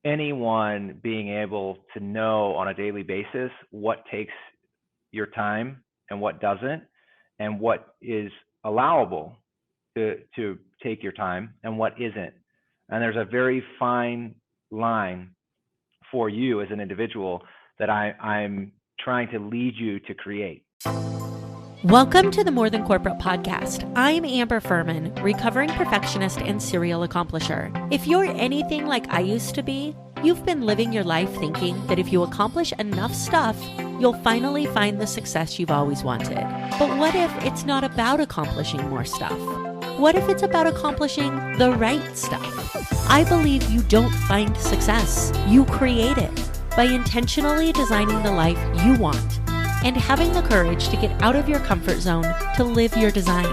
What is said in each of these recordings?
anyone being able to know on a daily basis what takes your time and what doesn't, and what is allowable to take your time and what isn't. And there's a very fine line for you as an individual that I'm trying to lead you to create. Welcome to the More Than Corporate podcast. I'm Amber Furman, recovering perfectionist and serial accomplisher. If you're anything like I used to be, you've been living your life thinking that if you accomplish enough stuff, you'll finally find the success you've always wanted. But what if it's not about accomplishing more stuff? What if it's about accomplishing the right stuff? I believe you don't find success, you create it by intentionally designing the life you want and having the courage to get out of your comfort zone to live your design.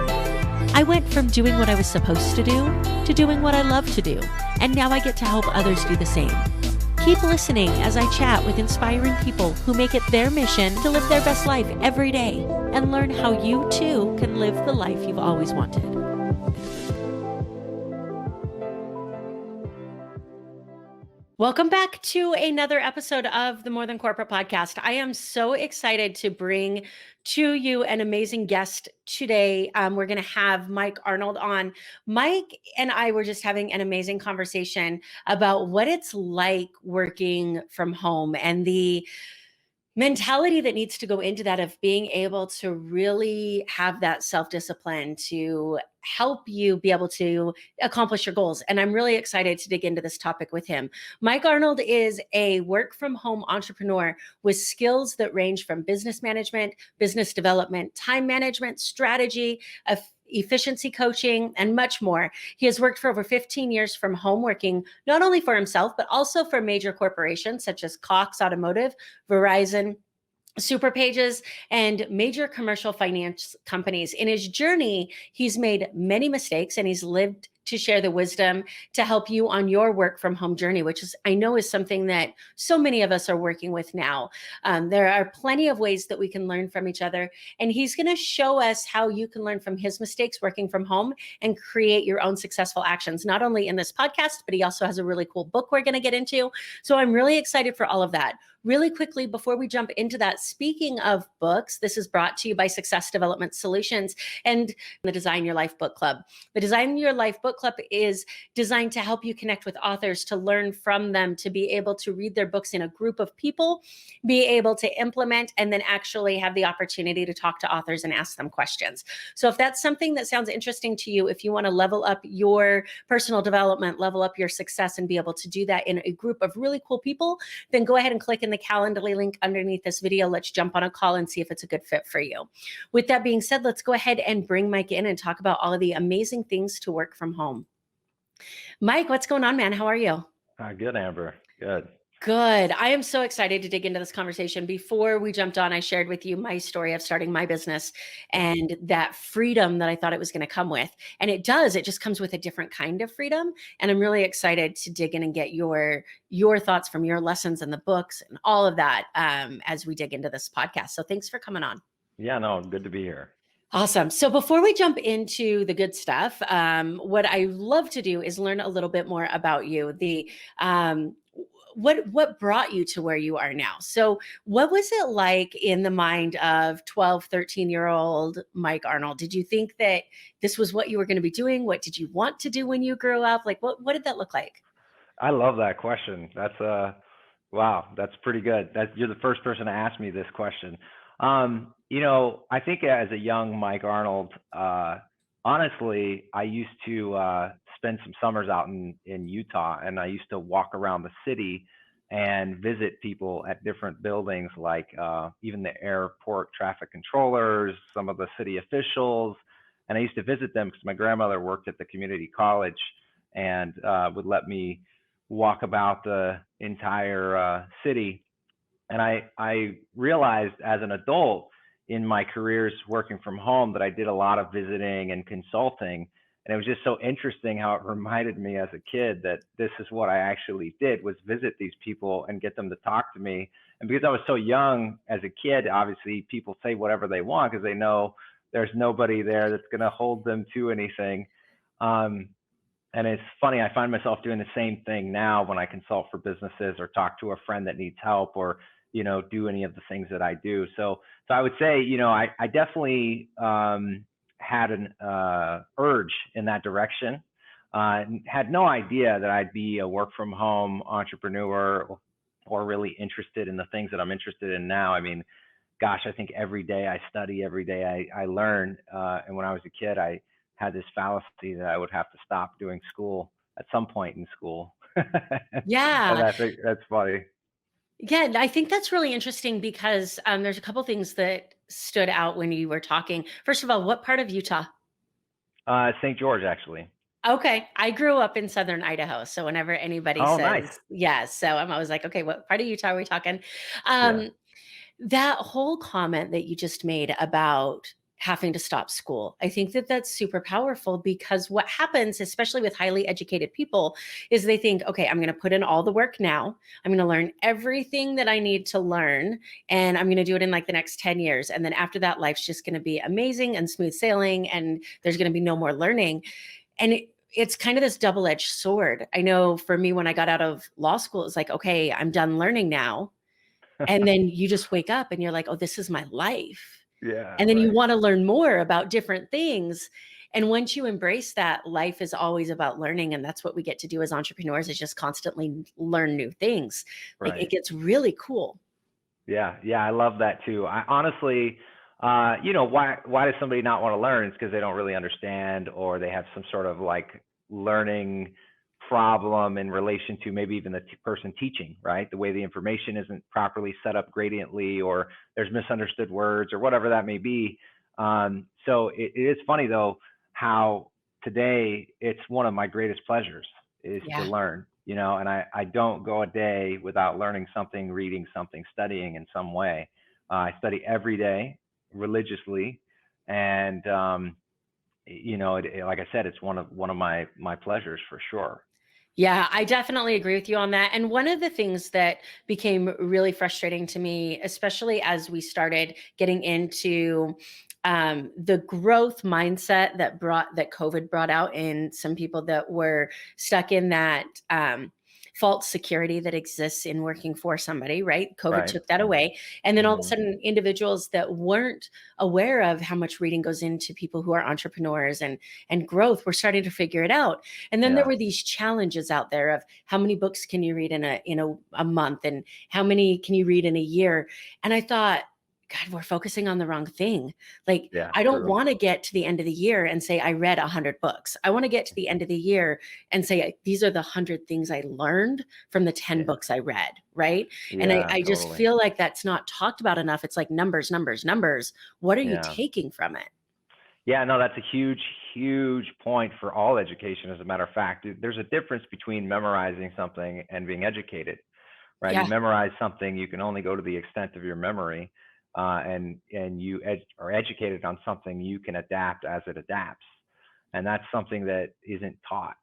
I went from doing what I was supposed to do to doing what I love to do, and now I get to help others do the same. Keep listening as I chat with inspiring people who make it their mission to live their best life every day and learn how you too can live the life you've always wanted. Welcome back to another episode of the More Than Corporate podcast. I am so excited to bring to you an amazing guest today. We're going to have Mike Arnold on. Mike and I were just having an amazing conversation about what it's like working from home and the mentality that needs to go into that of being able to really have that self-discipline to help you be able to accomplish your goals. And I'm really excited to dig into this topic with him. Mike Arnold is a work from home entrepreneur with skills that range from business management, business development, time management, strategy, efficiency coaching, and much more. He has worked for over 15 years from home, working not only for himself, but also for major corporations such as Cox Automotive, Verizon Super Pages, and major commercial finance companies. In his journey, he's made many mistakes and he's lived to share the wisdom to help you on your work from home journey, which is, I know, is something that so many of us are working with now. There are plenty of ways that we can learn from each other, and he's going to show us how you can learn from his mistakes working from home and create your own successful actions, not only in this podcast, but he also has a really cool book we're going to get into. So I'm really excited for all of that. Really quickly, before we jump into that, speaking of books, this is brought to you by Success Development Solutions and the Design Your Life Book Club. The Design Your Life Book Club is designed to help you connect with authors, to learn from them, to be able to read their books in a group of people, be able to implement, and then actually have the opportunity to talk to authors and ask them questions. So if that's something that sounds interesting to you, if you want to level up your personal development, level up your success, and be able to do that in a group of really cool people, then go ahead and click in the Calendly link underneath this video. Let's jump on a call and see if it's a good fit for you. With that being said, let's go ahead and bring Mike in and talk about all of the amazing things to work from home. Mike, what's going on, man? How are you? Good, Amber. Good. Good. I am so excited to dig into this conversation. Before we jumped on, I shared with you my story of starting my business and that freedom that I thought it was going to come with. And it does. It just comes with a different kind of freedom. And I'm really excited to dig in and get your thoughts from your lessons in the books and all of that as we dig into this podcast. So thanks for coming on. Yeah, no, good to be here. Awesome. So before we jump into the good stuff, what I love to do is learn a little bit more about you. What brought you to where you are now? So what was it like in the mind of 12, 13-year-old Mike Arnold? Did you think that this was what you were going to be doing? What did you want to do when you grew up? Like, what did that look like? I love that question. That's wow, that's pretty good. You're the first person to ask me this question. I think as a young Mike Arnold, honestly, I used to spend some summers out in Utah, and I used to walk around the city and visit people at different buildings, like even the airport traffic controllers, some of the city officials. And I used to visit them because my grandmother worked at the community college and would let me walk about the entire city. And I realized as an adult in my careers working from home that I did a lot of visiting and consulting. And it was just so interesting how it reminded me as a kid that this is what I actually did, was visit these people and get them to talk to me. And because I was so young as a kid, obviously people say whatever they want because they know there's nobody there that's going to hold them to anything. And it's funny, I find myself doing the same thing now when I consult for businesses or talk to a friend that needs help, or, do any of the things that I do. So I would say, I definitely had an urge in that direction. Had no idea that I'd be a work from home entrepreneur, or really interested in the things that I'm interested in now. I mean, gosh, I think every day I study, every day I learn. And when I was a kid, I had this fallacy that I would have to stop doing school at some point in school. And Yeah. I think that's funny. Yeah, and I think that's really interesting because, there's a couple things that stood out when you were talking. First of all, what part of Utah? St. George, actually. Okay, I grew up in Southern Idaho, so whenever anybody Oh, nice. says yes, so I'm always like, "Okay, what part of Utah are we talking?" Yeah. Um, That whole comment that you just made about having to stop school, I think that that's super powerful because what happens, especially with highly educated people, is they think, okay, I'm going to put in all the work now. I'm going to learn everything that I need to learn, and I'm going to do it in like the next 10 years. And then after that, life's just going to be amazing and smooth sailing, and there's going to be no more learning. And it's kind of this double-edged sword. I know for me, when I got out of law school, it's like, okay, I'm done learning now, and then you just wake up and you're like, "Oh, this is my life." Yeah, And then you right. wanna learn more about different things. And once you embrace that, life is always about learning, and that's what we get to do as entrepreneurs, is just constantly learn new things. Like, it Right. gets really cool. Yeah, yeah, I love that too. I honestly, why does somebody not want to learn? It's because they don't really understand, or they have some sort of like learning problem in relation to maybe even the person teaching, right? The way the information isn't properly set up gradiently, or there's misunderstood words, or whatever that may be. So it is funny though how today it's one of my greatest pleasures is to Yeah. learn, and I don't go a day without learning something, reading something, studying in some way. I study every day religiously. And, like I said, it's one of my pleasures for sure. Yeah, I definitely agree with you on that. And one of the things that became really frustrating to me, especially as we started getting into the growth mindset that COVID brought out in some people that were stuck in that false security that exists in working for somebody, right? COVID Right. took that away. And then all of a Hmm. sudden, individuals that weren't aware of how much reading goes into people who are entrepreneurs and growth were starting to figure it out. And then there Yeah. were these challenges out there of how many books can you read in a month, and how many can you read in a year? And I thought, God, we're focusing on the wrong thing. Like, Yeah. I don't True. want to get to the end of the year and say I read 100 books. I want to get to the end of the year and say these are the 100 things I learned from the 10 Yeah. books I read, right? And Yeah. I just Totally. feel like that's not talked about enough. It's like numbers, numbers, numbers. What are you Yeah. taking from it? Yeah. No, that's a huge, huge point for all education. As a matter of fact, there's a difference between memorizing something and being educated, right? You Yeah, memorize something, you can only go to the extent of your memory, and you are educated on something, you can adapt as it adapts, and that's something that isn't taught.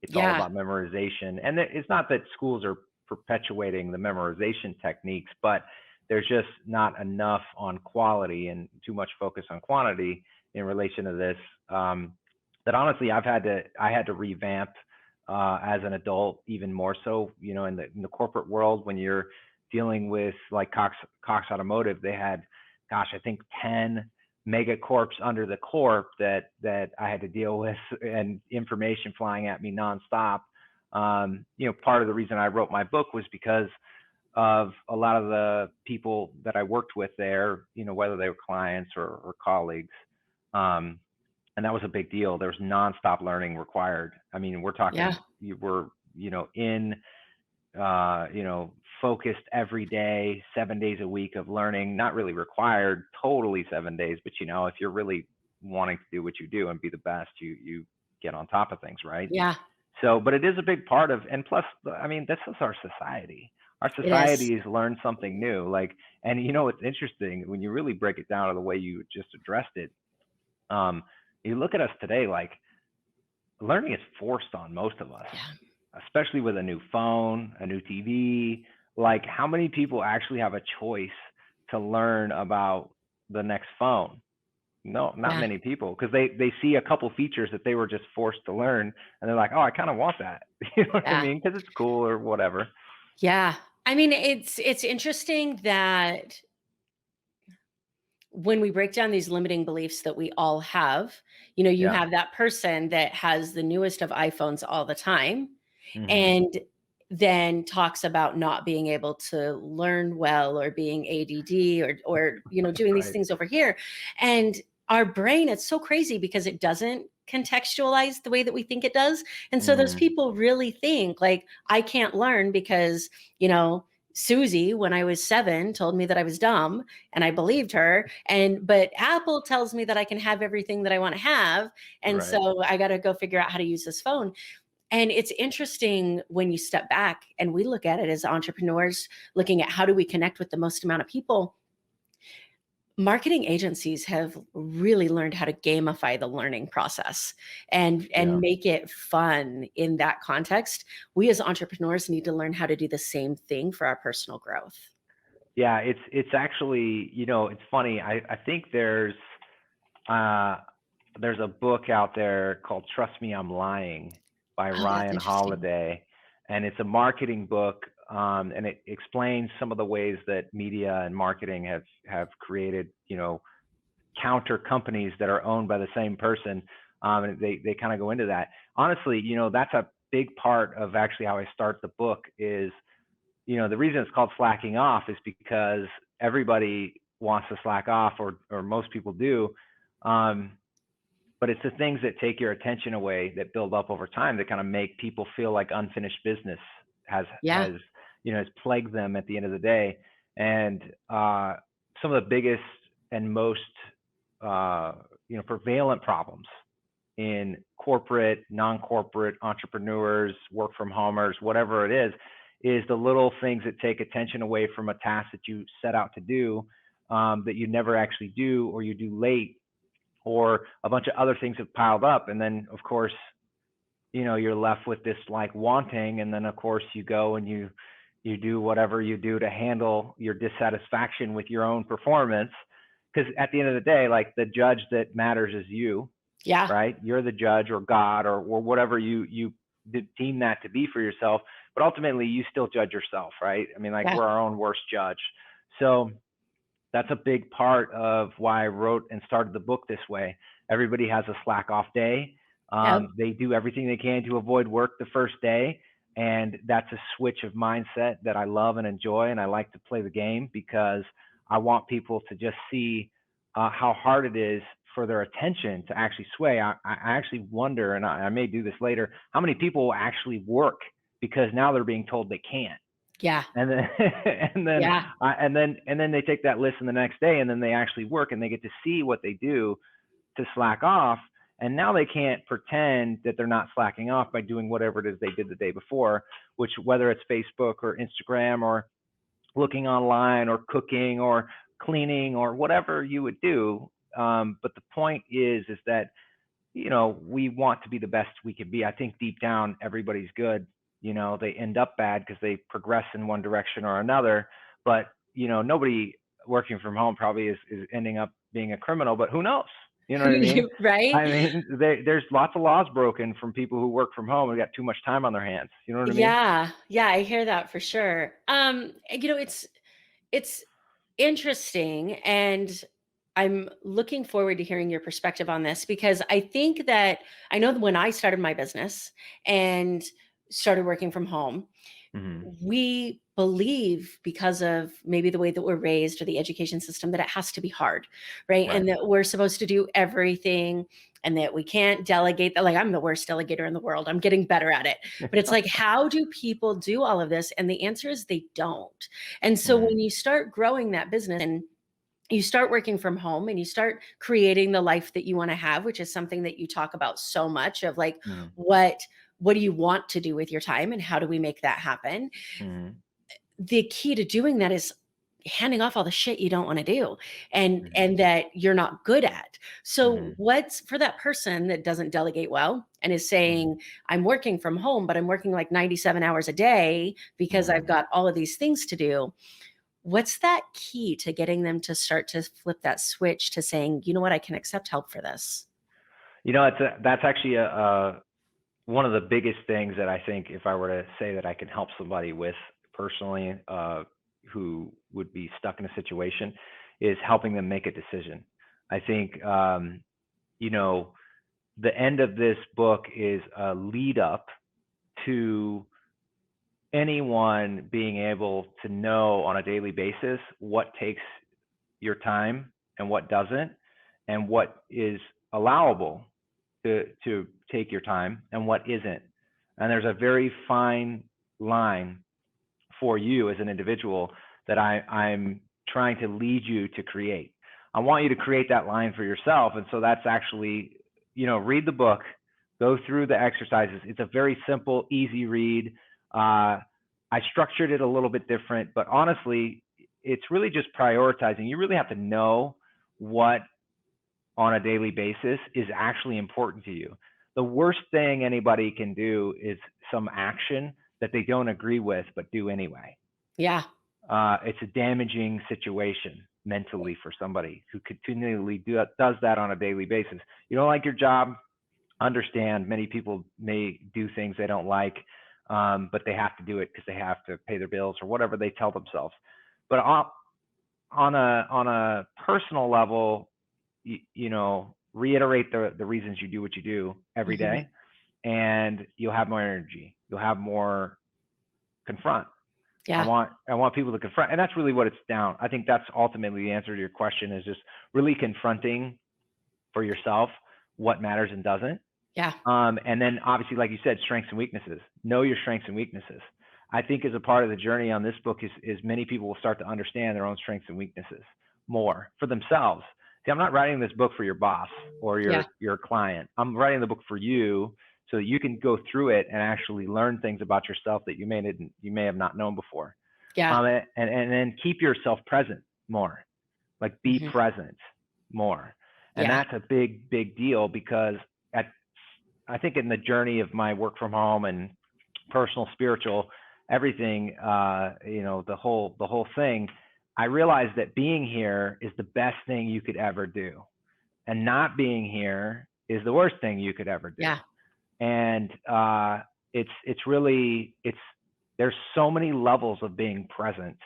It's all yeah, about memorization, and it's not that schools are perpetuating the memorization techniques, but there's just not enough on quality and too much focus on quantity in relation to this. That honestly, I had to revamp as an adult, even more so, in the corporate world, when you're dealing with like Cox Automotive, they had, gosh, I think 10 mega corps under the corp that I had to deal with, and information flying at me nonstop. Part of the reason I wrote my book was because of a lot of the people that I worked with there, whether they were clients or colleagues. Um, and that was a big deal. There was nonstop learning required. I mean, we're yeah, talking you were, in, focused every day, 7 days a week of learning. Not really required, totally 7 days, but if you're really wanting to do what you do and be the best, you get on top of things, right? yeah. So, but it is a big part of, and plus, I mean, this is our society. Our It is. society is learn something new. Like, and it's interesting when you really break it down to the way you just addressed it. Um, you look at us today, like learning is forced on most of us, Yeah. especially with a new phone, a new TV. Like, how many people actually have a choice to learn about the next phone? No, not Yeah. many people, because they see a couple features that they were just forced to learn, and they're like, oh, I kind of want that. You know what I Yeah. mean? Because it's cool or whatever. Yeah. I mean, it's interesting that when we break down these limiting beliefs that we all have, you Yeah. have that person that has the newest of iPhones all the time Hmm. and then talks about not being able to learn well or being ADD or doing these Right. things over here. And our brain, it's so crazy because it doesn't contextualize the way that we think it does. And so those Hmm. people really think like I can't learn because, you know, Susie, when I was 7, told me that I was dumb and I believed her. But Apple tells me that I can have everything that I want to have. And Right. so I got to go figure out how to use this phone. And it's interesting when you step back and we look at it as entrepreneurs, looking at how do we connect with the most amount of people. Marketing agencies have really learned how to gamify the learning process and Yeah. make it fun in that context. We as entrepreneurs need to learn how to do the same thing for our personal growth. Yeah. It's actually, it's funny. I think uh there's a book out there called Trust Me, I'm Lying by Oh, that's Ryan interesting. Holiday. And it's a marketing book. And it explains some of the ways that media and marketing have created, counter companies that are owned by the same person. And they kind of go into that. Honestly, that's a big part of actually how I start the book is, the reason it's called slacking off is because everybody wants to slack off, or most people do. Um, but it's the things that take your attention away that build up over time that kind of make people feel like unfinished business has Yeah. has has plagued them at the end of the day. And some of the biggest and most prevalent problems in corporate, non-corporate entrepreneurs, work from homers, whatever it is the little things that take attention away from a task that you set out to do, that you never actually do, or you do late, or a bunch of other things have piled up. And then, of course, you're left with this like wanting. And then, of course, you go and you do whatever you do to handle your dissatisfaction with your own performance. Because at the end of the day, like, the judge that matters is you, Yeah. right? You're the judge, or God, or whatever you deem that to be for yourself. But ultimately, you still judge yourself, right? I mean, like, Yeah. we're our own worst judge. So that's a big part of why I wrote and started the book this way. Everybody has a slack off day. Yep. They do everything they can to avoid work the first day. And that's a switch of mindset that I love and enjoy. And I like to play the game because I want people to just see how hard it is for their attention to actually sway. I actually wonder, and I may do this later, how many people actually work because now they're being told they can't. Yeah. And then and then Yeah. and then they take that listen the next day, and then they actually work, and they get to see what they do to slack off. And now they can't pretend that they're not slacking off by doing whatever it is they did the day before, which, whether it's Facebook or Instagram or looking online or cooking or cleaning or whatever you would do. But the point is that we want to be the best we can be. I think deep down, everybody's good. They end up bad because they progress in one direction or another. But, nobody working from home probably is ending up being a criminal, but who knows? You know what I mean? Right. I mean, there's lots of laws broken from people who work from home and got too much time on their hands. You know what I mean? Yeah. Yeah. I hear that for sure. It's interesting, and I'm looking forward to hearing your perspective on this because I think that I know that when I started my business and started working from home, Hmm. we believe because of maybe the way that we're raised or the education system that it has to be hard, right? Right. And that we're supposed to do everything and that we can't delegate that. Like, I'm the worst delegator in the world. I'm getting better at it. But it's like, how do people do all of this? And the answer is they don't. And so Hmm. when you start growing that business and you start working from home and you start creating the life that you want to have, which is something that you talk about so much of like, Hmm. what do you want to do with your time and how do we make that happen? Hmm. The key to doing that is handing off all the shit you don't want to do Hmm. and that you're not good at. So Hmm. what's for that person that doesn't delegate well and is saying, I'm working from home, but I'm working like 97 hours a day because I've Hmm. got all of these things to do. What's that key to getting them to start to flip that switch to saying, you know what, I can accept help for this? That's actually one of the biggest things that I think, if I were to say that I can help somebody with personally, who would be stuck in a situation, is helping them make a decision. I think, the end of this book is a lead up to anyone being able to know on a daily basis what takes your time and what doesn't, and what is allowable to take your time and what isn't. And there's a very fine line for you as an individual that I'm trying to lead you to create. I want you to create that line for yourself. And so that's actually, read the book, go through the exercises. It's a very simple, easy read. I structured it a little bit different, but honestly, it's really just prioritizing. You really have to know what on a daily basis is actually important to you. The worst thing anybody can do is some action that they don't agree with, but do anyway. Yeah. It's a damaging situation mentally for somebody who continually does that on a daily basis. You don't like your job, understand. Many people may do things they don't like, but they have to do it because they have to pay their bills or whatever they tell themselves. But on a personal level, reiterate the reasons you do what you do every day, and you'll have more energy. You'll have more confront. Yeah. I want people to confront, and that's really what it's down. I think that's ultimately the answer to your question, is just really confronting for yourself what matters and doesn't. Yeah. And then obviously, like you said, strengths and weaknesses. Know your strengths and weaknesses. I think as a part of the journey on this book is many people will start to understand their own strengths and weaknesses more for themselves. See, I'm not writing this book for your boss or your client. I'm writing the book for you so that you can go through it and actually learn things about yourself that you may have not known before. Yeah. And then keep yourself present more, like be present more. And that's a big, big deal, because I think in the journey of my work from home and personal, spiritual, everything, the whole thing, I realized that being here is the best thing you could ever do, and not being here is the worst thing you could ever do. Yeah. And there's so many levels of being present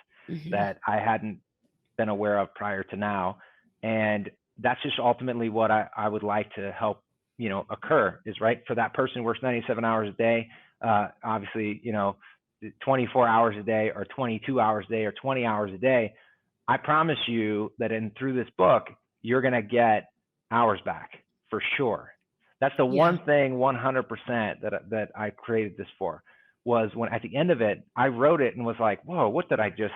that I hadn't been aware of prior to now. And that's just ultimately what I would like to help, occur, is right for that person who works 97 hours a day, obviously, 24 hours a day or 22 hours a day or 20 hours a day. I promise you that through this book, you're going to get hours back for sure. That's the one thing 100% that I created this for, was when at the end of it, I wrote it and was like, whoa, what did I just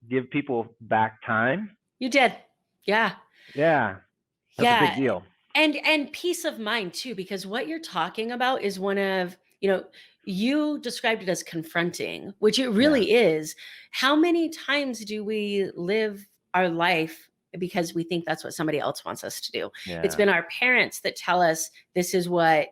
give people back time? You did. Yeah. Yeah. That's a big deal. And peace of mind too, because what you're talking about is one of, you described it as confronting, which it really is. How many times do we live our life because we think that's what somebody else wants us to do? Yeah. It's been our parents that tell us this is what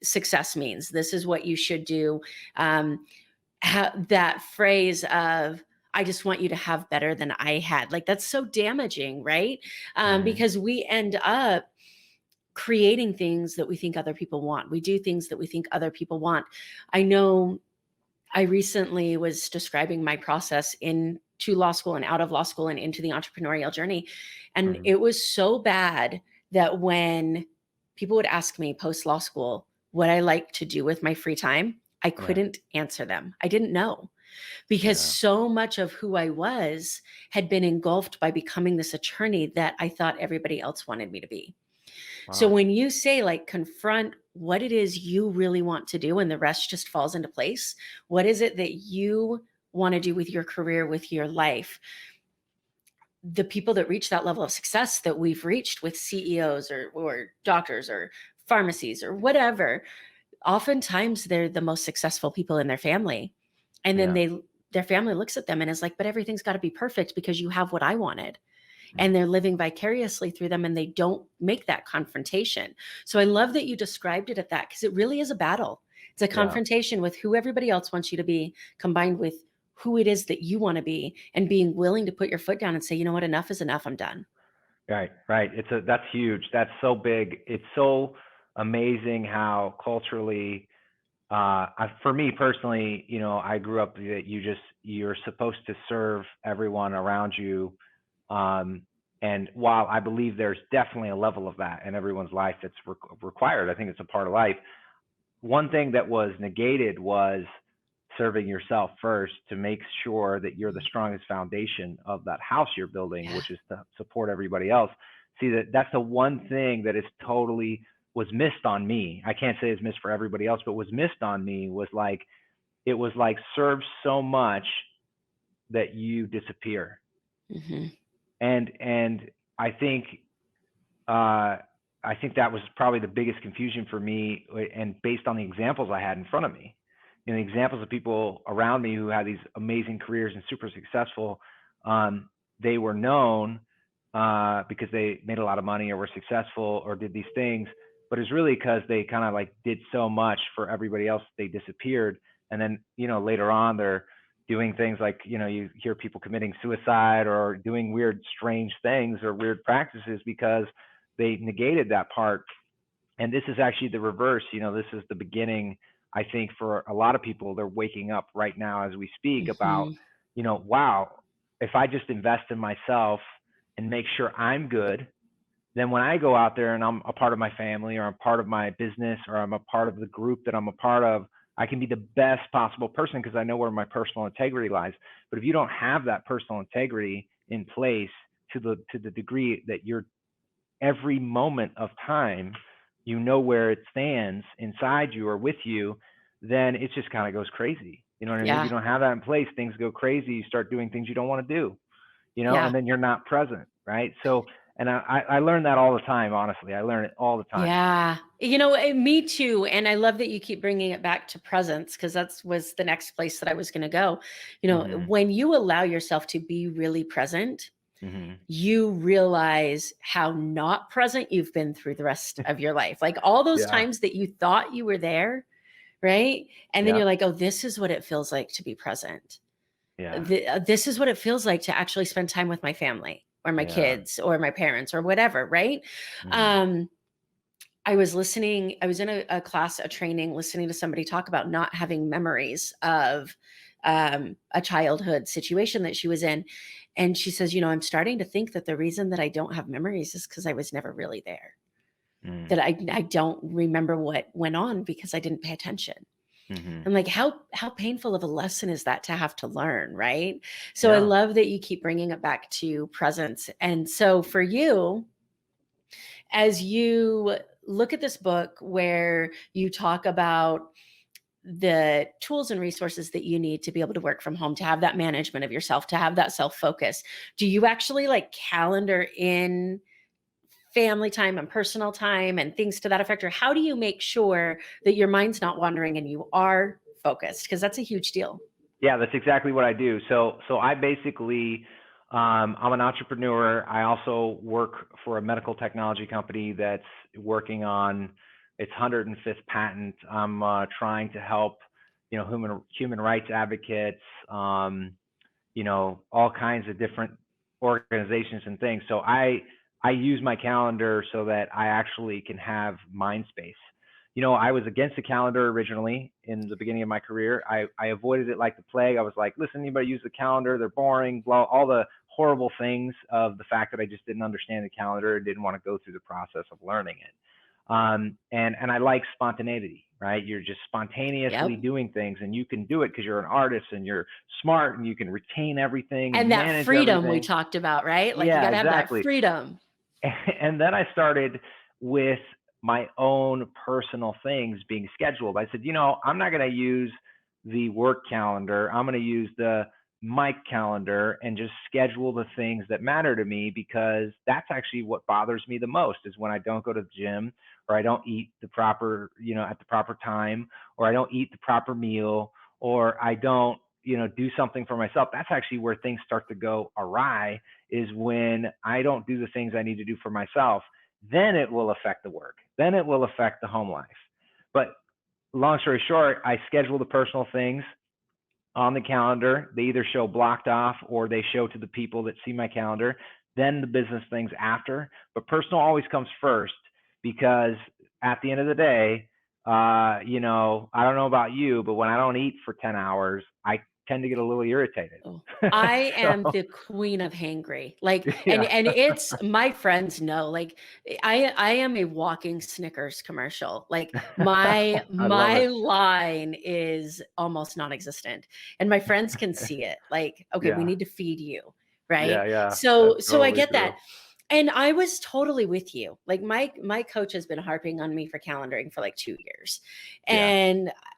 success means. This is what you should do. That phrase of, I just want you to have better than I had. Like, that's so damaging, right? Because we end up creating things that we think other people want. We do things that we think other people want. I know I recently was describing my process into law school and out of law school and into the entrepreneurial journey. And it was so bad that when people would ask me post law school what I like to do with my free time, I couldn't answer them. I didn't know, because so much of who I was had been engulfed by becoming this attorney that I thought everybody else wanted me to be. Wow. So when you say, like, confront what it is you really want to do and the rest just falls into place, what is it that you want to do with your career, with your life? The people that reach that level of success that we've reached with CEOs or doctors or pharmacies or whatever, oftentimes they're the most successful people in their family. And then their family looks at them and is like, but everything's got to be perfect because you have what I wanted. And they're living vicariously through them, and they don't make that confrontation. So I love that you described it at that, because it really is a battle. It's a confrontation with who everybody else wants you to be, combined with who it is that you want to be, and being willing to put your foot down and say, you know what, enough is enough. I'm done. Right, right. That's huge. That's so big. It's so amazing how culturally, for me personally, I grew up that you're supposed to serve everyone around you. And while I believe there's definitely a level of that in everyone's life that's required, I think it's a part of life. One thing that was negated was serving yourself first to make sure that you're the strongest foundation of that house you're building, Yeah. which is to support everybody else. See, that's the one thing that is totally was missed on me. I can't say it's missed for everybody else, but was missed on me was like, it was like serve so much that you disappear. Mm-hmm. And I think I think that was probably the biggest confusion for me, and based on the examples I had in front of me, the examples of people around me who had these amazing careers and super successful. They were known because they made a lot of money or were successful or did these things, but it's really because they kind of like did so much for everybody else, they disappeared. And then later on they're doing things like you hear people committing suicide or doing weird, strange things or weird practices because they negated that part. And this is actually the reverse. This is the beginning, I think, for a lot of people. They're waking up right now as we speak about, Mm-hmm. Wow, if I just invest in myself and make sure I'm good, then when I go out there and I'm a part of my family or I'm part of my business or I'm a part of the group that I'm a part of, I can be the best possible person because I know where my personal integrity lies. But if you don't have that personal integrity in place to the degree that you're every moment of time, where it stands inside you or with you, then it just kind of goes crazy. You know what I mean? If Yeah. you don't have that in place, things go crazy. You start doing things you don't want to do, Yeah. and then you're not present. Right. So, and I learn that all the time. Honestly, I learn it all the time. Yeah. Me too. And I love that you keep bringing it back to presence, because that was the next place that I was going to go. Hmm. When you allow yourself to be really present, Hmm. you realize how not present you've been through the rest of your life. Like all those Yeah. times that you thought you were there, right? And then Yeah. you're like, oh, this is what it feels like to be present. Yeah. This is what it feels like to actually spend time with my family or my Yeah. kids or my parents or whatever, right? Hmm. Um, I was in a class, a training, listening to somebody talk about not having memories of a childhood situation that she was in. And she says, I'm starting to think that the reason that I don't have memories is because I was never really there, Hmm. that I don't remember what went on because I didn't pay attention. Hmm. I'm like, how painful of a lesson is that to have to learn, right? So I Yeah. love that you keep bringing it back to presence. And so for you, as you look at this book where you talk about the tools and resources that you need to be able to work from home, to have that management of yourself, to have that self focus, do you actually like calendar in family time and personal time and things to that effect? Or how do you make sure that your mind's not wandering and you are focused? Because that's a huge deal. Yeah, that's exactly what I do. So I basically, I'm an entrepreneur. I also work for a medical technology company that's working on its 105th patent. I'm trying to help, human rights advocates, all kinds of different organizations and things. So I use my calendar so that I actually can have mind space. I was against the calendar originally in the beginning of my career. I avoided it like the plague. I was like, listen, anybody use the calendar? They're boring, blah, all the horrible things of the fact that I just didn't understand the calendar and didn't want to go through the process of learning it. And I like spontaneity, right? You're just spontaneously Yep. doing things, and you can do it because you're an artist and you're smart and you can retain everything and And that manage freedom we everything. talked about, right? Like you Yeah, got to have that exactly. freedom. And then I started with my own personal things being scheduled. I said, I'm not going to use the work calendar. I'm going to use the Mike calendar and just schedule the things that matter to me, because that's actually what bothers me the most is when I don't go to the gym, or I don't eat the proper, at the proper time, or I don't eat the proper meal, or I don't, do something for myself. That's actually where things start to go awry, is when I don't do the things I need to do for myself. Then it will affect the work. Then it will affect the home life. But long story short, I schedule the personal things. on the calendar. They either show blocked off or they show to the people that see my calendar, then the business things after. But personal always comes first, because at the end of the day, you know, I don't know about you, but when I don't eat for 10 hours, I tend to get a little irritated. Oh, I am So, the queen of hangry. Like, yeah, and it's my friends know, like I am a walking Snickers commercial. Like I love my it. line is almost non-existent. And my friends can see it. Like, okay, we Yeah, need to feed you, right? yeah, yeah. That's So I totally get true. that. And I was totally with you. Like my coach has been harping on me for calendaring for like 2 years. Yeah,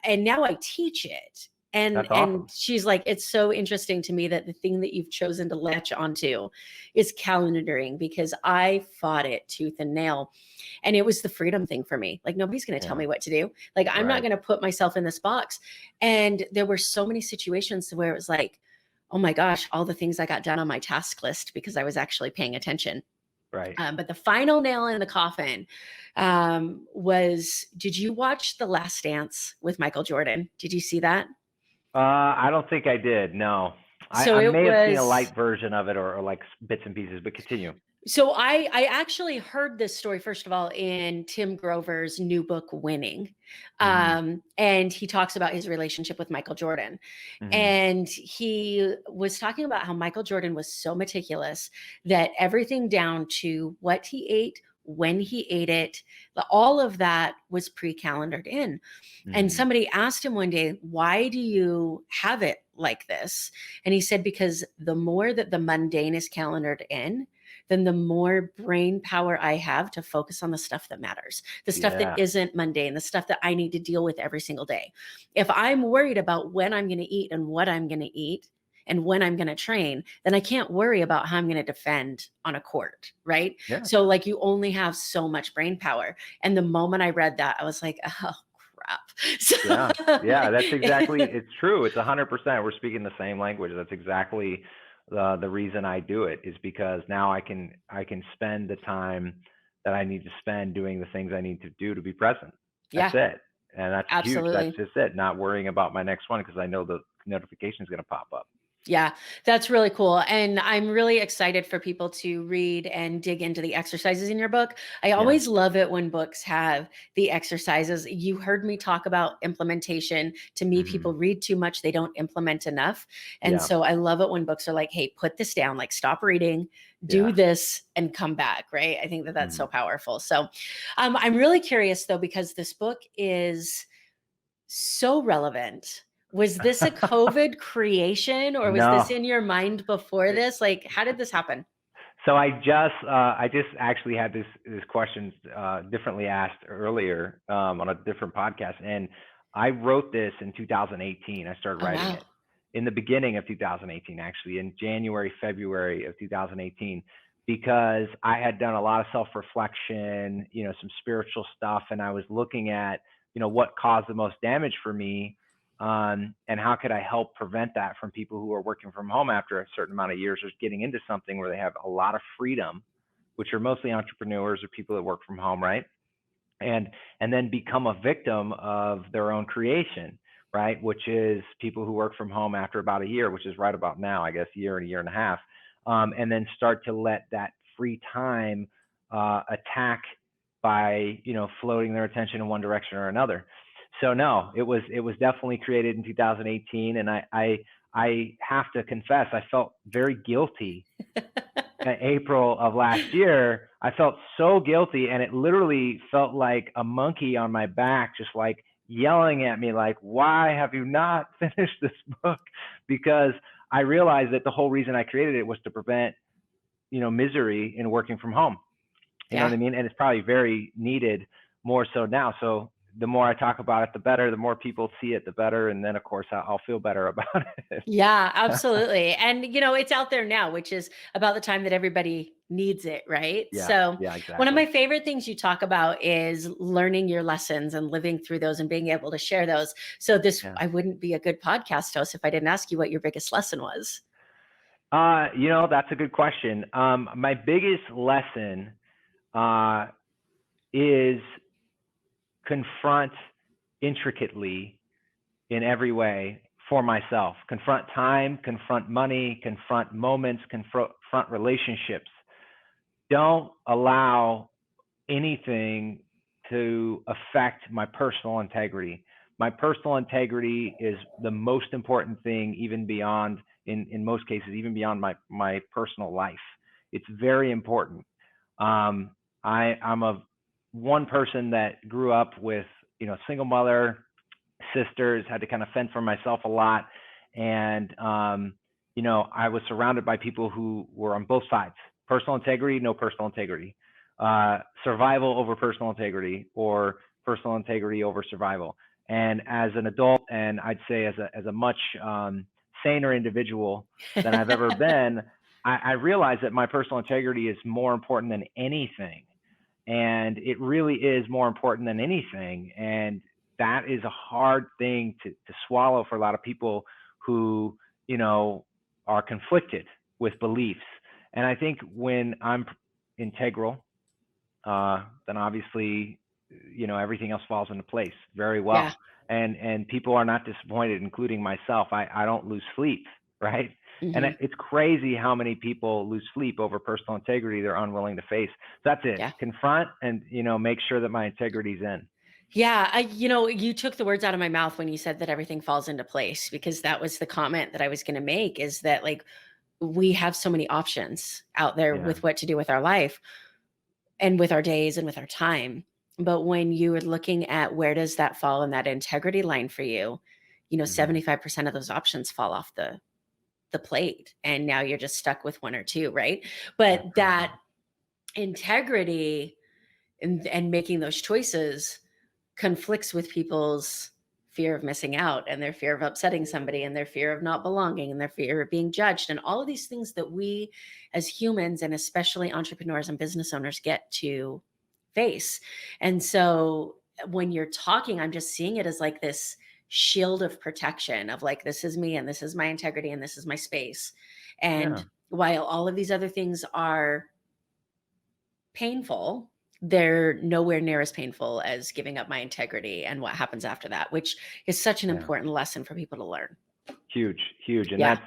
And now I teach it. that's And awesome. she's like, it's so interesting to me that the thing that you've chosen to latch onto is calendaring, because I fought it tooth and nail. And it was the freedom thing for me. Like nobody's going to tell Yeah, me what to do. Like I'm not right, going to put myself in this box. And there were so many situations where it was like, oh my gosh, all the things I got done on my task list because I was actually paying attention. right. But the final nail in the coffin was, did you watch The Last Dance with Michael Jordan? Did you see that? I don't think I did. No, So I it may have seen a was light version of it, or like bits and pieces. But continue. So I actually heard this story first of all in Tim Grover's new book Winning. Hmm. And he talks about his relationship with Michael Jordan. Hmm. And he was talking about how Michael Jordan was so meticulous that everything down to what he ate, when he ate it, all of that was pre-calendared in. And Hmm. somebody asked him one day, why do you have it like this? And he said, because the more that the mundane is calendared in, then the more brain power I have to focus on the stuff that matters, the stuff that Yeah, isn't mundane, the stuff that I need to deal with every single day. If I'm worried about when I'm going to eat and what I'm going to eat and when I'm going to train, then I can't worry about how I'm going to defend on a court, right? yeah, So, like, you only have so much brain power. And the moment I read that, I was like, oh, crap. So, yeah, yeah. That's exactly. It's true. It's 100%. We're speaking the same language. That's exactly the reason I do it, is because now I can spend the time that I need to spend doing the things I need to do to be present. That's yeah, it, and that's huge. That's absolutely. just it. Not worrying about my next one because I know the notification is going to pop up. Yeah, that's really cool. And I'm really excited for people to read and dig into the exercises in your book. I Yeah. always love it when books have the exercises. You heard me talk about implementation. To me, Hmm. people read too much, they don't implement enough. And Yeah. so I love it when books are like, hey, put this down, like stop reading, do Yeah. this, and come back, right? I think that that's so Hmm. powerful. So I'm really curious though, because this book is so relevant. Was this a COVID creation or was this No. in your mind before this? Like, how did this happen? So I just actually had this question differently asked earlier on a different podcast, and I wrote this in 2018. I started Oh, writing wow. it in the beginning of 2018, actually in January, February of 2018, because I had done a lot of self-reflection, you know, some spiritual stuff, and I was looking at, you know, what caused the most damage for me, and how could I help prevent that from people who are working from home after a certain amount of years, or getting into something where they have a lot of freedom, which are mostly entrepreneurs or people that work from home, right? and and then become a victim of their own creation, right? Which is people who work from home after about a year, which is right about now, I guess, year and a year and a half, and then start to let that free time attack by, you know, floating their attention in one direction or another. So no, it was definitely created in 2018, and I have to confess, I felt very guilty in April of last year. I felt so guilty, and it literally felt like a monkey on my back, just like yelling at me, like, "Why have you not finished this book?" Because I realized that the whole reason I created it was to prevent, you know, misery in working from home. You know what Yeah. I mean? And it's probably very needed more so now. So the more I talk about it, the better. The more people see it, the better. And then, of course, I'll feel better about it. Yeah, absolutely. And it's out there now, which is about the time that everybody needs it, right? Yeah, So, yeah, one of exactly. my favorite things you talk about is learning your lessons and living through those and being able to share those. So, this Yeah. I wouldn't be a good podcast host if I didn't ask you what your biggest lesson was. You know, that's a good question. My biggest lesson uh, is confront intricately in every way for myself. Confront time, confront money, confront moments, confront relationships. Don't allow anything to affect my personal integrity. My personal integrity is the most important thing, even beyond, in most cases, even beyond my personal life. It's very important. I'm a one person that grew up with, single mother, sisters, had to kind of fend for myself a lot. And, I was surrounded by people who were on both sides: personal integrity, no personal integrity, survival over personal integrity, or personal integrity over survival. And as an adult, and I'd say as a much saner individual than I've ever been, I realized that my personal integrity is more important than anything. And it really is more important than anything. And that is a hard thing to swallow for a lot of people who, are conflicted with beliefs. And I think when I'm integral, then obviously, everything else falls into place very Yeah. well. And people are not disappointed, including myself. I don't lose sleep, right? And Hmm. it's crazy how many people lose sleep over personal integrity they're unwilling to face. So that's it. Yeah. Confront and, make sure that my integrity's in. Yeah, you took the words out of my mouth when you said that everything falls into place, because that was the comment that I was going to make, is that like we have so many options out there Yeah. with what to do with our life and with our days and with our time. But when you are looking at where does that fall in that integrity line for you, Hmm. 75% of those options fall off the plate, and now you're just stuck with one or two, right? But Absolutely. that integrity and making those choices conflicts with people's fear of missing out, and their fear of upsetting somebody, and their fear of not belonging, and their fear of being judged, and all of these things that we as humans, and especially entrepreneurs and business owners, get to face. And so when you're talking, I'm just seeing it as like this shield of protection of like, this is me, and this is my integrity, and this is my space. And Yeah. while all of these other things are painful, they're nowhere near as painful as giving up my integrity and what happens after that, which is such an Yeah. important lesson for people to learn. Huge, huge. And Yeah.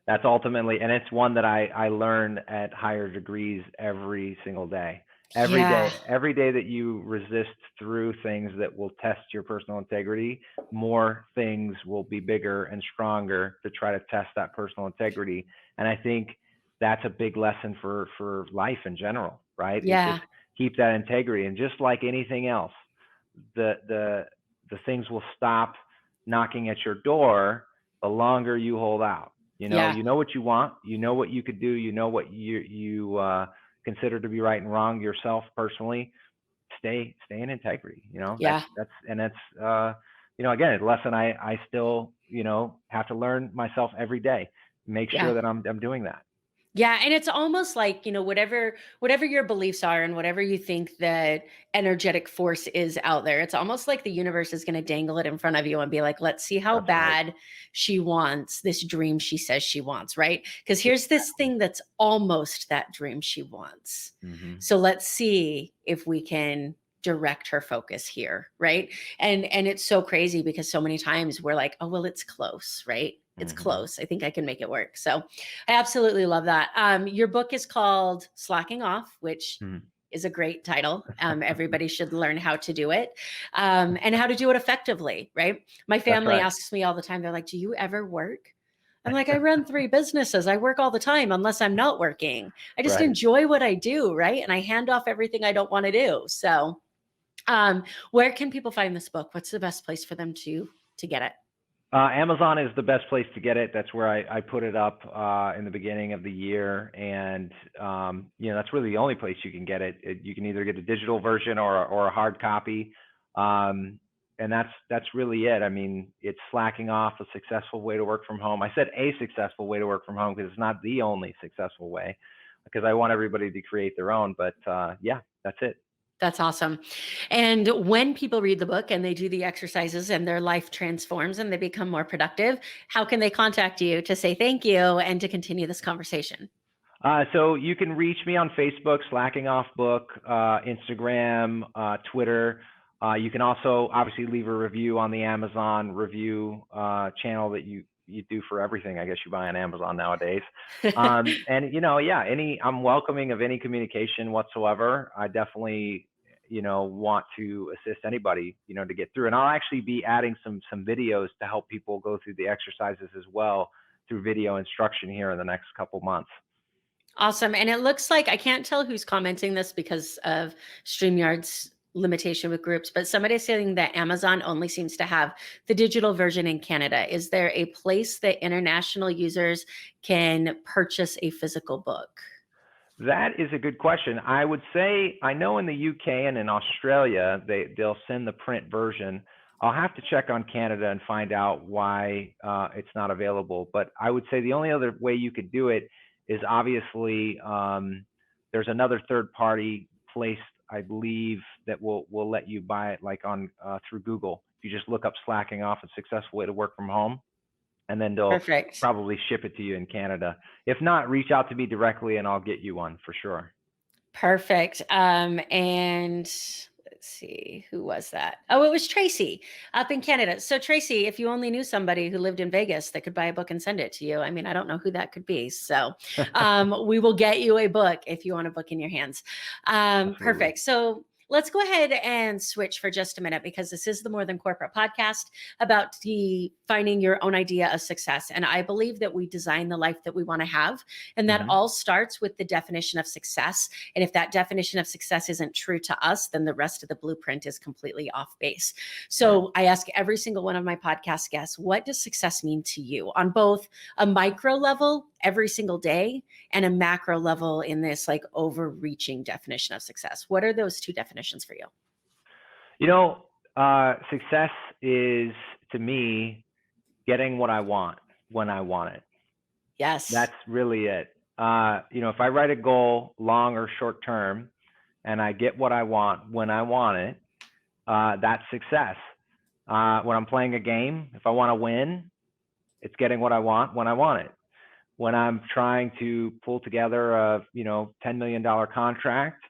that's ultimately, and it's one that I learn at higher degrees every single day. Yeah. Every day that you resist through things that will test your personal integrity, more things will be bigger and stronger to try to test that personal integrity. And I think that's a big lesson for life in general, right? It just Yeah. keep that integrity. And just like anything else, the things will stop knocking at your door the longer you hold out. Yeah. You know what you want, you know what you could do, you know what you consider to be right and wrong yourself personally. Stay in integrity. Yeah. That's again, a lesson I still, have to learn myself every day. Make Yeah. sure that I'm doing that. Yeah, and it's almost like, whatever your beliefs are and whatever you think that energetic force is out there, it's almost like the universe is going to dangle it in front of you and be like, let's see how That's right. bad she wants this dream she says she wants, right? Because here's this thing that's almost that dream she wants. Hmm. So let's see if we can direct her focus here, right? And it's so crazy because so many times we're like, oh, well, it's close, right? It's Hmm. close. I think I can make it work. So I absolutely love that. Your book is called Slacking Off, which Hmm. is a great title. Everybody should learn how to do it, and how to do it effectively, right? My That's family right. asks me all the time, they're like, do you ever work? I'm like, I run 3 businesses. I work all the time unless I'm not working. I just Right. enjoy what I do, right? And I hand off everything I don't want to do. So, where can people find this book? What's the best place for them to get it? Amazon is the best place to get it. That's where I put it up in the beginning of the year, and that's really the only place you can get it. You can either get a digital version or a hard copy, and that's really it. I mean, it's Slacking Off: a successful way to work from home. I said a successful way to work from home because it's not the only successful way, because I want everybody to create their own. But yeah, that's it. That's awesome. And when people read the book and they do the exercises and their life transforms and they become more productive, how can they contact you to say thank you and to continue this conversation? So you can reach me on Facebook, Slacking Off Book, Instagram, Twitter. You can also obviously leave a review on the Amazon review channel that you do for everything, I guess you buy on Amazon nowadays. And I'm welcoming of any communication whatsoever. I definitely, want to assist anybody, to get through. And I'll actually be adding some videos to help people go through the exercises as well through video instruction here in the next couple months. Awesome. And it looks like I can't tell who's commenting this because of StreamYard's limitation with groups, but somebody's saying that Amazon only seems to have the digital version in Canada. Is there a place that international users can purchase a physical book? That is a good question. I would say, I know in the UK and in Australia, they'll send the print version. I'll have to check on Canada and find out why it's not available. But I would say the only other way you could do it is obviously there's another third party place, I believe, that will let you buy it, like on through Google. You just look up Slacking Off, a successful way to work from home, and then they'll Perfect. probably ship it to you in Canada. If not, reach out to me directly and I'll get you one for sure. Perfect. And let's see, who was that? Oh, it was Tracy up in Canada. So Tracy, if you only knew somebody who lived in Vegas that could buy a book and send it to you, I mean, I don't know who that could be. So we will get you a book if you want a book in your hands. Perfect. So let's go ahead and switch for just a minute, because this is the More Than Corporate podcast about finding your own idea of success. And I believe that we design the life that we want to have. And that all starts with the definition of success. And if that definition of success isn't true to us, then the rest of the blueprint is completely off base. So I ask every single one of my podcast guests, what does success mean to you on both a micro level every single day and a macro level in this like overreaching definition of success? What are those two definitions for you? Success is, to me, getting what I want when I want it. Yes. That's really it. If I write a goal, long or short term, and I get what I want when I want it, that's success. When I'm playing a game, if I want to win, it's getting what I want when I want it. When I'm trying to pull together a $10 million contract,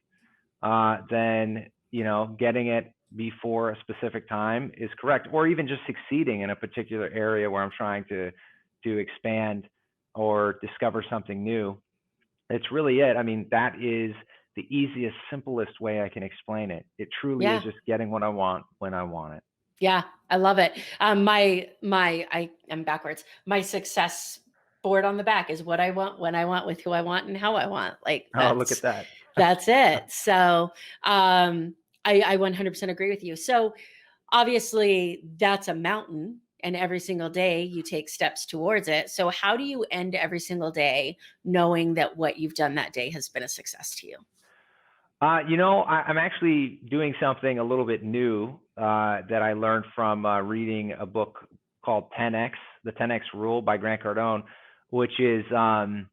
then getting it before a specific time is correct. Or even just succeeding in a particular area where I'm trying to expand or discover something new. It's really it. I mean, that is the easiest, simplest way I can explain it. It truly is just getting what I want when I want it. Yeah, I love it. I am backwards. My success board on the back is what I want, when I want, with who I want, and how I want. Like, Look at that. That's it. So I 100% agree with you. So obviously that's a mountain, and every single day you take steps towards it. So how do you end every single day knowing that what you've done that day has been a success to you? I'm actually doing something a little bit new that I learned from reading a book called 10X, the 10X Rule by Grant Cardone, which is, I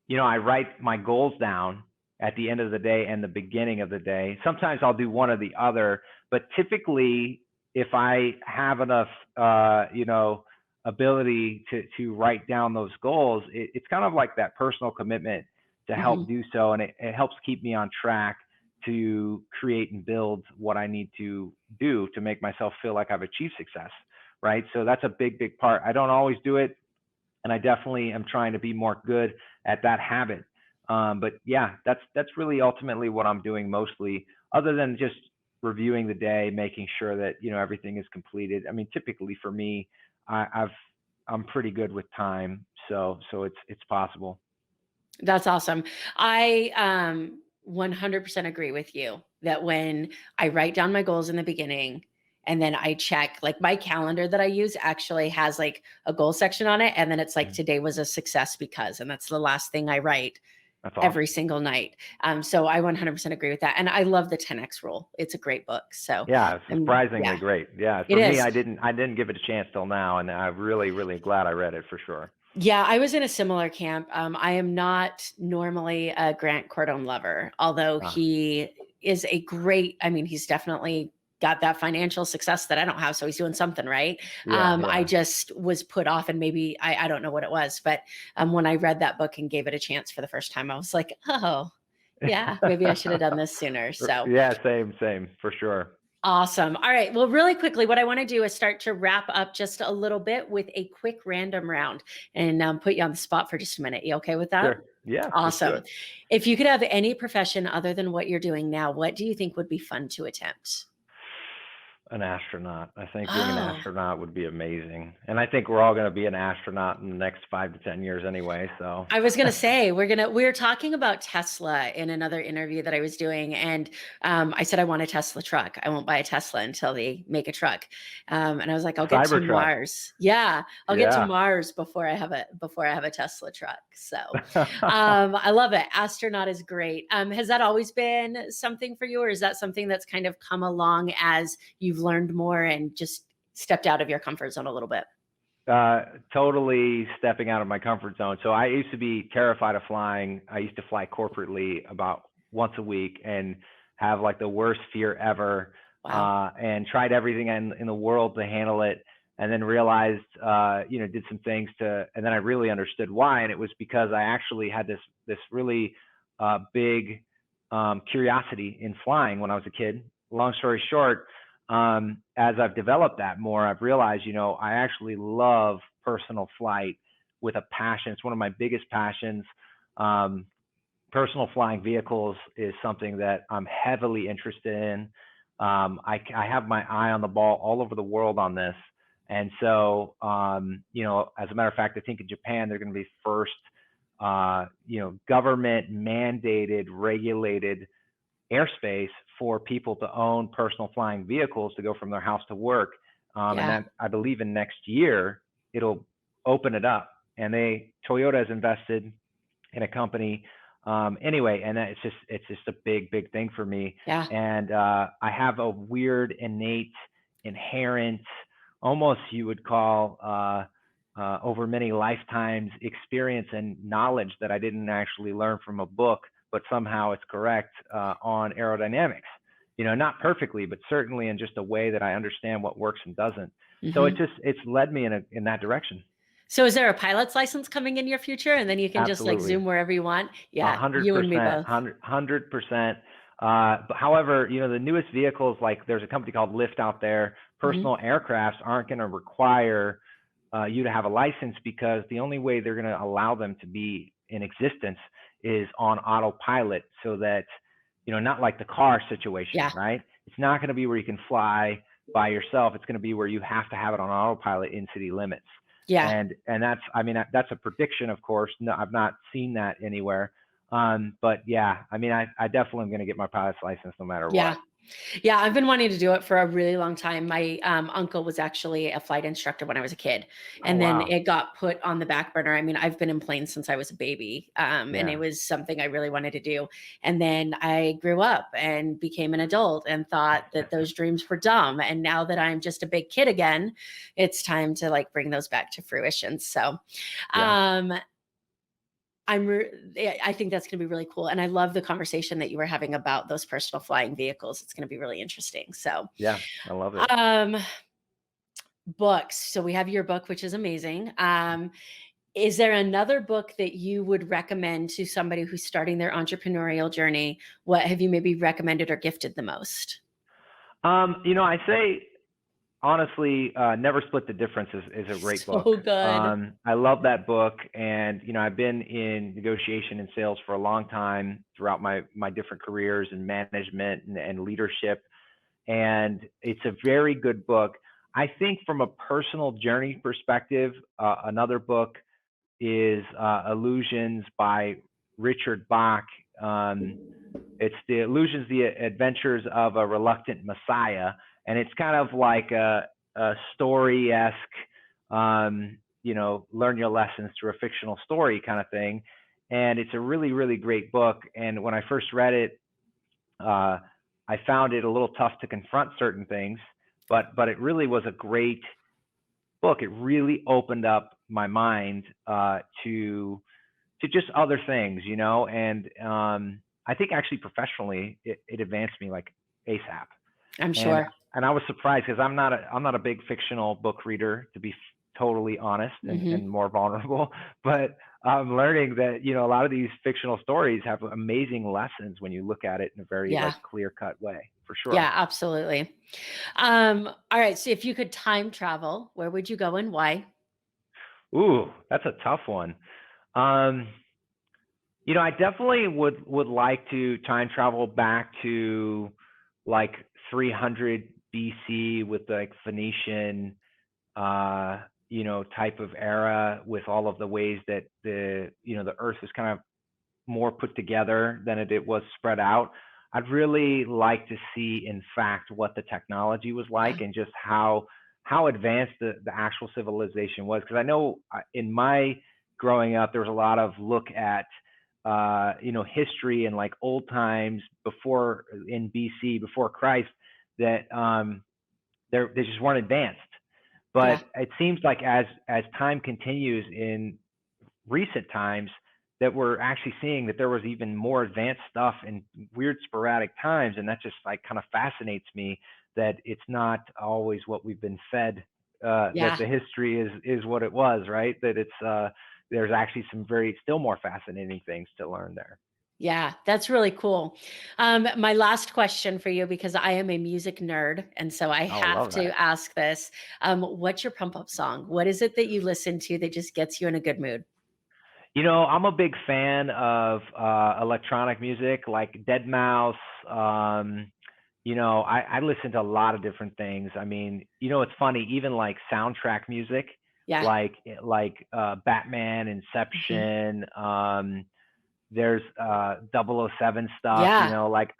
write my goals down at the end of the day and the beginning of the day. Sometimes I'll do one or the other, but typically if I have enough, ability to write down those goals, it's kind of like that personal commitment to help do so. And it helps keep me on track to create and build what I need to do to make myself feel like I've achieved success. Right. So that's a big, big part. I don't always do it, and I definitely am trying to be more good at that habit. But yeah, that's really ultimately what I'm doing mostly, other than just reviewing the day, making sure that, everything is completed. I mean, typically for me, I'm pretty good with time. So it's possible. That's awesome. I 100% agree with you that when I write down my goals in the beginning and then I check, like my calendar that I use actually has like a goal section on it. And then it's like, today was a success because, and that's the last thing I write every single night. So I 100% agree with that. And I love the 10X rule. It's a great book. So yeah, it's surprisingly great. Yeah. For me, I didn't give it a chance till now. And I'm really, really glad I read it for sure. Yeah, I was in a similar camp. I am not normally a Grant Cardone lover, although he is he's definitely got that financial success that I don't have. So he's doing something right. I just was put off, and maybe I don't know what it was, but when I read that book and gave it a chance for the first time, I was like, oh yeah, maybe I should have done this sooner. So yeah, same for sure. Awesome. All right. Well, really quickly, what I want to do is start to wrap up just a little bit with a quick random round and put you on the spot for just a minute. You okay with that? Sure. Yeah, let's do Awesome. it. If you could have any profession other than what you're doing now, what do you think would be fun to attempt? An astronaut. I think being an Oh, astronaut would be amazing. And I think we're all going to be an astronaut in the next 5 to 10 years anyway. So I was gonna say we were talking about Tesla in another interview that I was doing, and I said I want a Tesla truck. I won't buy a Tesla until they make a truck. And I was like, I'll get to Cybertruck. Mars. Yeah, I'll get to Yeah. Mars before I have a Tesla truck. So I love it. Astronaut is great. Has that always been something for you, or is that something that's kind of come along as you've learned more and just stepped out of your comfort zone a little bit? Totally stepping out of my comfort zone. So I used to be terrified of flying. I used to fly corporately about once a week and have like the worst fear ever. Wow. And tried everything in the world to handle it. And then realized, did some things and then I really understood why. And it was because I actually had this really big curiosity in flying when I was a kid. Long story short, as I've developed that more, I've realized, I actually love personal flight with a passion. It's one of my biggest passions. Um, Personal flying vehicles is something that I'm heavily interested in. I have my eye on the ball all over the world on this. And so, as a matter of fact, I think in Japan, they're going to be first, government mandated, regulated airspace for people to own personal flying vehicles to go from their house to work. And Yeah. that I believe in next year, it'll open it up. And Toyota has invested in a company. Anyway, and it's just a big thing for me. Yeah. And I have a weird, innate, inherent, almost you would call over many lifetimes experience and knowledge that I didn't actually learn from a book, but somehow it's correct on aerodynamics. Not perfectly, but certainly in just a way that I understand what works and doesn't. So Hmm. it's led me in that direction. So is there a pilot's license coming in your future and then you can just like Absolutely. zoom wherever you want? A Yeah, hundred you and me percent, both. 100%. But however, the newest vehicles, like there's a company called Lyft out there. Hmm. Personal aircrafts aren't going to require you to have a license because the only way they're going to allow them to be in existence is on autopilot, so that not like the car situation, Yeah. right? It's not going to be where you can fly by yourself. It's going to be where you have to have it on autopilot in city limits. Yeah. And that's a prediction, of course. No, I've not seen that anywhere. But yeah, I definitely am going to get my pilot's license no matter Yeah. what. Yeah, I've been wanting to do it for a really long time. My uncle was actually a flight instructor when I was a kid, Oh, and then wow. it got put on the back burner. I mean, I've been in planes since I was a baby, and it Yeah. was something I really wanted to do. And then I grew up and became an adult and thought that those dreams were dumb. And now that I'm just a big kid again, it's time to like bring those back to fruition. So, Yeah. um, I think that's going to be really cool. And I love the conversation that you were having about those personal flying vehicles. It's going to be really interesting. So, Yeah. I love it. um, books. So we have your book, which is amazing. Is there another book that you would recommend to somebody who's starting their entrepreneurial journey? What have you maybe recommended or gifted the most? I say honestly, Never Split the Difference is a great book. So good. I love that book. And, I've been in negotiation and sales for a long time throughout my different careers in management and leadership. And it's a very good book. I think from a personal journey perspective, another book is Illusions by Richard Bach. It's the Illusions, the Adventures of a Reluctant Messiah, and it's kind of like a story-esque, learn your lessons through a fictional story kind of thing. And it's a really, really great book. And when I first read it, I found it a little tough to confront certain things, but it really was a great book. It really opened up my mind to just other things, and I think actually professionally it advanced me like ASAP. I'm And sure. I was surprised because I'm not a big fictional book reader, to be totally honest Mm-hmm. and more vulnerable. But I'm learning that, a lot of these fictional stories have amazing lessons when you look at it in a very Yeah. like clear cut way, for sure. Yeah, absolutely. All right. So if you could time travel, where would you go and why? Ooh, that's a tough one. Um, I definitely would like to time travel back to like 300 BC with like Phoenician, type of era, with all of the ways that the Earth was kind of more put together than it was spread out. I'd really like to see, in fact, what the technology was Yeah. like and just how advanced the actual civilization was. Because I know in my growing up, there was a lot of look at history and like old times before in BC, before Christ, that they just weren't advanced. Yeah. But it seems like as time continues in recent times, that we're actually seeing that there was even more advanced stuff in weird sporadic times, and that just like kind of fascinates me, that it's not always what we've been fed, that Yeah. the history is what it was, right? That it's there's actually some very still more fascinating things to learn there. Yeah, that's really cool. My last question for you, because I am a music nerd, and so I Oh, have love that. to ask this. What's your pump up song? What is it that you listen to that just gets you in a good mood? I'm a big fan of electronic music like Dead Mouse. I listen to a lot of different things. I mean, it's funny, even like soundtrack music, Yeah. like Batman, Mhm. Inception. There's 007 stuff. Yeah. Like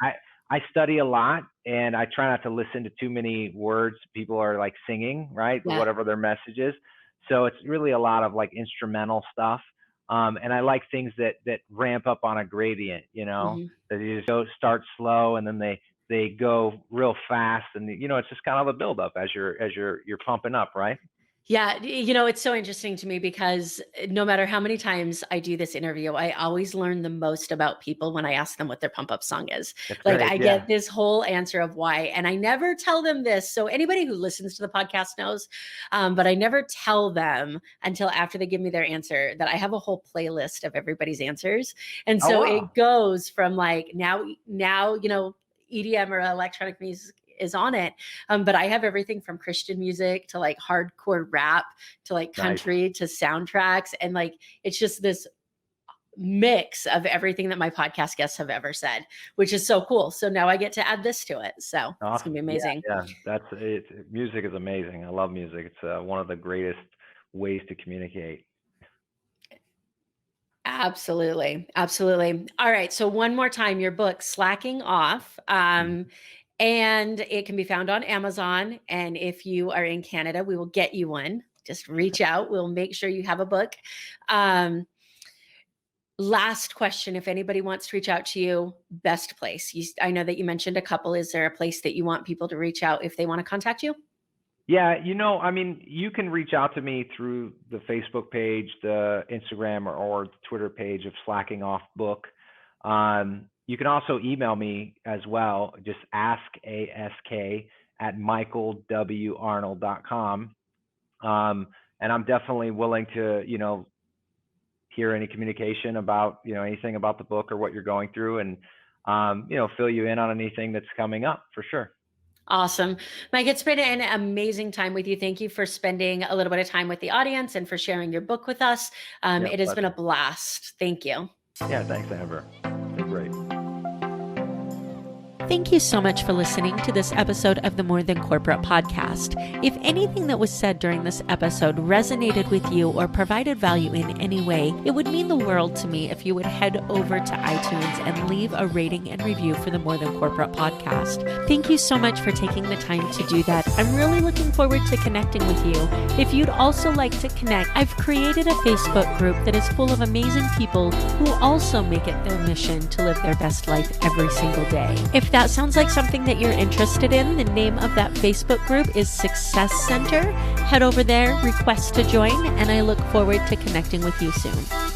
I study a lot, and I try not to listen to too many words people are like singing, right? Yeah. Whatever their message is. So it's really a lot of like instrumental stuff. And I like things that ramp up on a gradient, Mhm. that you just start slow, and then they go real fast, and it's just kind of a build up as you're pumping up, right? Yeah, it's so interesting to me because no matter how many times I do this interview, I always learn the most about people when I ask them what their pump up song is. That's Like great. I Yeah. get this whole answer of why, and I never tell them this. So anybody who listens to the podcast knows, but I never tell them until after they give me their answer that I have a whole playlist of everybody's answers, and Oh, so wow. it goes from like now EDM or electronic music is on it. But I have everything from Christian music to like hardcore rap to like Nice. country to soundtracks. And like, it's just this mix of everything that my podcast guests have ever said, which is so cool. So now I get to add this to it. So it's going to Awesome. be Yeah, amazing. yeah. That's it. Music is amazing. I love music. It's one of the greatest ways to communicate. Absolutely. Absolutely. All right. So one more time, your book, Slacking Off. Mhm. And it can be found on Amazon. And if you are in Canada, we will get you one. Just reach out. We'll make sure you have a book. Um, Last question, if anybody wants to reach out to you, best place. I know that you mentioned a couple. Is there a place that you want people to reach out if they want to contact you? Yeah, I mean, you can reach out to me through the Facebook page, the Instagram, or Twitter page of Slacking Off Book. You can also email me as well. Just ask at michaelwarnold.com. And I'm definitely willing to, hear any communication about, anything about the book or what you're going through, and, fill you in on anything that's coming up, for sure. Awesome. Mike, it's been an amazing time with you. Thank you for spending a little bit of time with the audience and for sharing your book with us. Yeah, It has been a pleasure. blast. Thank you. Yeah, thanks, Amber. It's been great. Thank you so much for listening to this episode of the More Than Corporate podcast. If anything that was said during this episode resonated with you or provided value in any way, it would mean the world to me if you would head over to iTunes and leave a rating and review for the More Than Corporate podcast. Thank you so much for taking the time to do that. I'm really looking forward to connecting with you. If you'd also like to connect, I've created a Facebook group that is full of amazing people who also make it their mission to live their best life every single day. If that sounds like something that you're interested in, the name of that Facebook group is Success Center. Head over there, request to join, and I look forward to connecting with you soon.